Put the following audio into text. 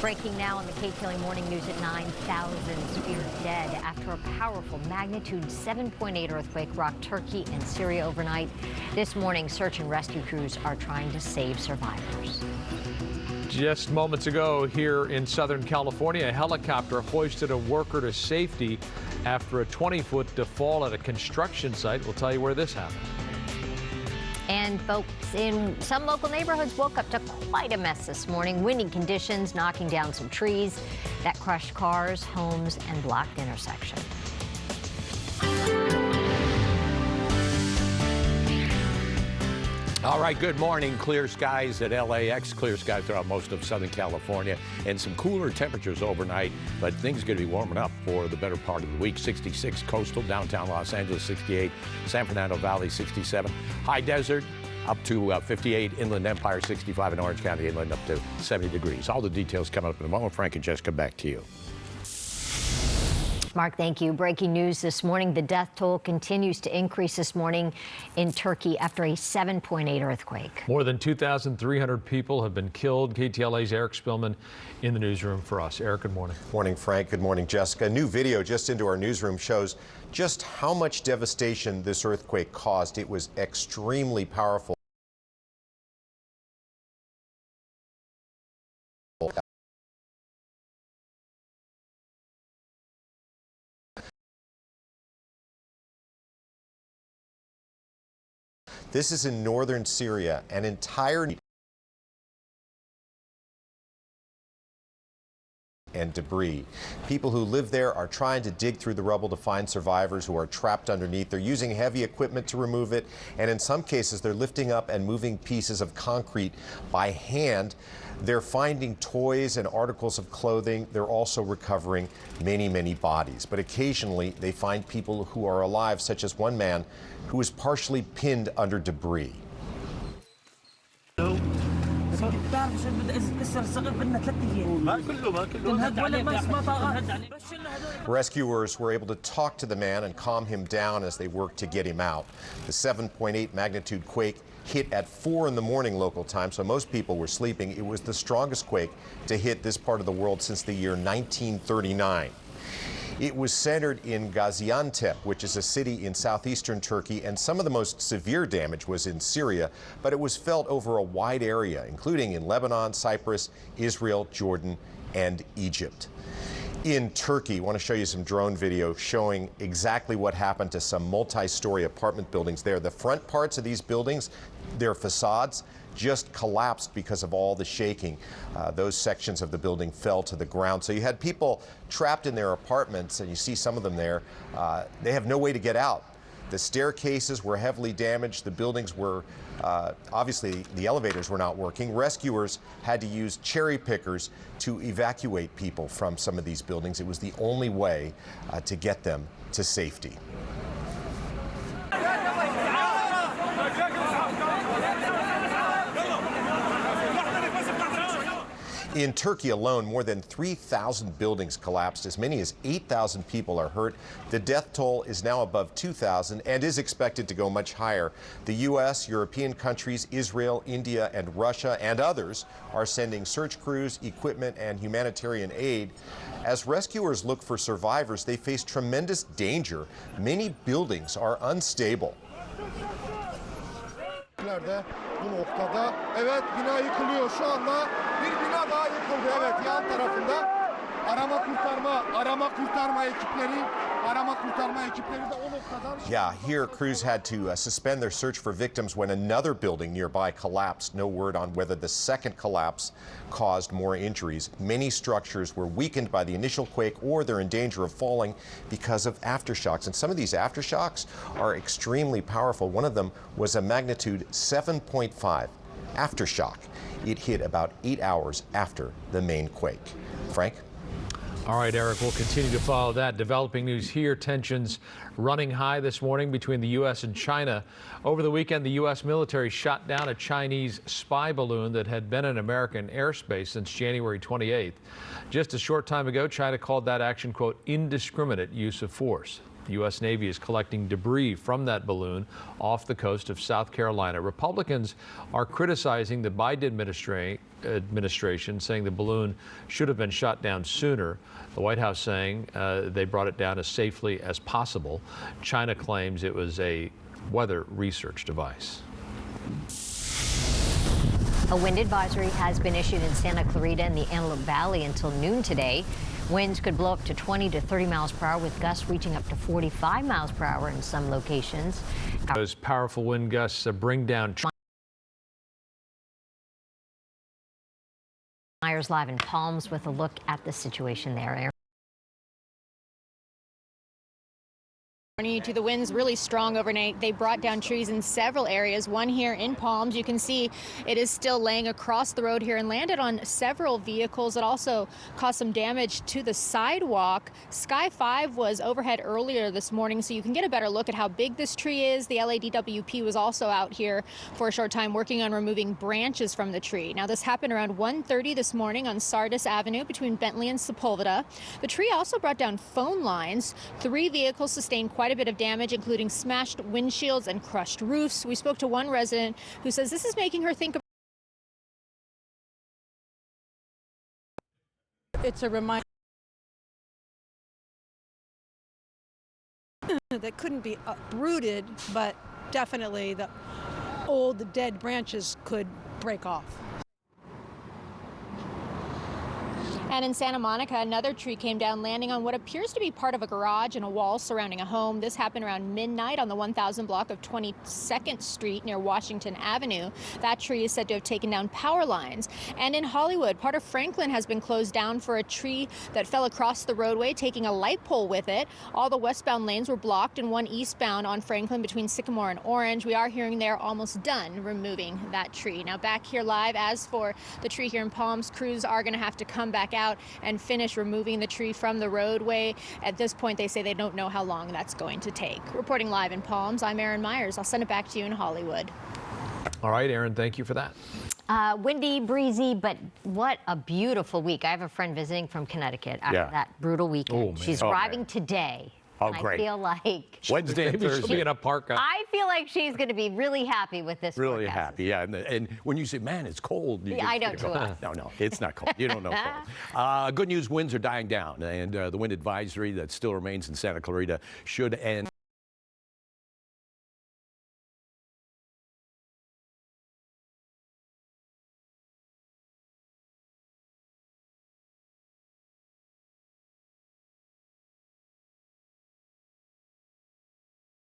Breaking now on the Ktla Morning News at 9, thousands feared dead after a powerful magnitude 7.8 earthquake rocked Turkey and Syria overnight. This morning, search and rescue crews are trying to save survivors. Just moments ago here in Southern California, a helicopter hoisted a worker to safety after a 20-foot fall at a construction site. We'll tell you where this happened. And folks in some local neighborhoods woke up to quite a mess this morning. Windy conditions knocking down some trees that crushed cars, homes, and blocked intersections. All right, good morning. Clear skies at LAX, clear skies throughout most of Southern California, and some cooler temperatures overnight, but things are going to be warming up for the better part of the week. 66 coastal, downtown Los Angeles 68, San Fernando Valley 67, high desert up to 58, Inland Empire 65, and Orange County inland up to 70 degrees. All the details coming up in a moment. Frank and Jessica, back to you. Mark, thank you. Breaking news this morning. The death toll continues to increase this morning in Turkey after a 7.8 earthquake. More than 2,300 people have been killed. KTLA's Eric Spillman in the newsroom for us. Eric, good morning. Morning, Frank. Good morning, Jessica. A new video just into our newsroom shows just how much devastation this earthquake caused. It was extremely powerful. This is in northern Syria, an entire and debris. People who live there are trying to dig through the rubble to find survivors who are trapped underneath. They're using heavy equipment to remove it, and in some cases they're lifting up and moving pieces of concrete by hand. They're finding toys and articles of clothing. They're also recovering many, many bodies. But occasionally they find people who are alive, such as one man who was partially pinned under debris. Rescuers were able to talk to the man and calm him down as they worked to get him out. The 7.8 magnitude quake hit at 4 in the morning local time, so most people were sleeping. It was the strongest quake to hit this part of the world since the year 1939. It was centered in Gaziantep, which is a city in southeastern Turkey, and some of the most severe damage was in Syria, but it was felt over a wide area, including in Lebanon, Cyprus, Israel, Jordan, and Egypt. In Turkey, I want to show you some drone video showing exactly what happened to some multi-story apartment buildings there. The front parts of these buildings, their facades, just collapsed because of all the shaking. Those sections of the building fell to the ground. So you had people trapped in their apartments, and you see some of them there. They have no way to get out. The staircases were heavily damaged. The buildings were, obviously, the elevators were not working. Rescuers had to use cherry pickers to evacuate people from some of these buildings. It was the only way to get them to safety. In Turkey alone, more than 3,000 buildings collapsed. As many as 8,000 people are hurt. The death toll is now above 2,000 and is expected to go much higher. The U.S., European countries, Israel, India, and Russia, and others are sending search crews, equipment, and humanitarian aid. As rescuers look for survivors, they face tremendous danger. Many buildings are unstable. Bu noktada evet bina yıkılıyor şu anda bir bina daha yıkıldı evet yan tarafında arama kurtarma ekipleri de o noktadan. Yeah, here crews had to suspend their search for victims when another building nearby collapsed. No word on whether the second collapse caused more injuries. Many structures were weakened by the initial quake or they're in danger of falling because of aftershocks. And some of these aftershocks are extremely powerful. One of them was a magnitude 7.5 aftershock. It hit about 8 hours after the main quake. Frank? All right, Eric, we'll continue to follow that. Developing news here, tensions running high this morning between the U.S. and China. Over the weekend, the U.S. military shot down a Chinese spy balloon that had been in American airspace since January 28th. Just a short time ago, China called that action, quote, indiscriminate use of force. The U.S. Navy is collecting debris from that balloon off the coast of South Carolina. Republicans are criticizing the Biden administration, saying the balloon should have been shot down sooner. The White House saying they brought it down as safely as possible. China claims it was a weather research device. A wind advisory has been issued in Santa Clarita and the Antelope Valley until noon today. Winds could blow up to 20 to 30 miles per hour, with gusts reaching up to 45 miles per hour in some locations. Those powerful wind gusts bring down. Myers live in Palms with a look at the situation there, Aaron. To the winds really strong overnight. They brought down trees in several areas. One here in Palms, you can see it is still laying across the road here and landed on several vehicles. It also caused some damage to the sidewalk. Sky 5 was overhead earlier this morning, so you can get a better look at how big this tree is. The LADWP was also out here for a short time working on removing branches from the tree. Now, this happened around 1:30 this morning on Sardis Avenue between Bentley and Sepulveda. The tree also brought down phone lines. 3 vehicles sustained quite a bit of damage, including smashed windshields and crushed roofs. We spoke to one resident who says this is making her think of. It's a reminder that couldn't be uprooted, but definitely the old dead branches could break off. And in Santa Monica, another tree came down, landing on what appears to be part of a garage and a wall surrounding a home. This happened around midnight on the 1000 block of 22nd Street near Washington Avenue. That tree is said to have taken down power lines. And in Hollywood, part of Franklin has been closed down for a tree that fell across the roadway, taking a light pole with it. All the westbound lanes were blocked and one eastbound on Franklin between Sycamore and Orange. We are hearing they're almost done removing that tree. Now back here live, as for the tree here in Palms, crews are going to have to come back out and finish removing the tree from the roadway. At this point, they say they don't know how long that's going to take. Reporting live in Palms, I'm Erin Myers. I'll send it back to you in Hollywood. All right, Aaron, thank you for that. Windy, breezy, but what a beautiful week. I have a friend visiting from Connecticut after that brutal weekend. Oh, man. She's arriving today. Oh, and great. I feel like Wednesday and Maybe she'll Thursday. be in a parka. I feel like she's going to be really happy with this. Really forecast. happy, yeah. And when you say, man, it's cold. You I just know, go, too. No, it's not cold. You don't know cold. Good news, winds are dying down. And the wind advisory that still remains in Santa Clarita should end.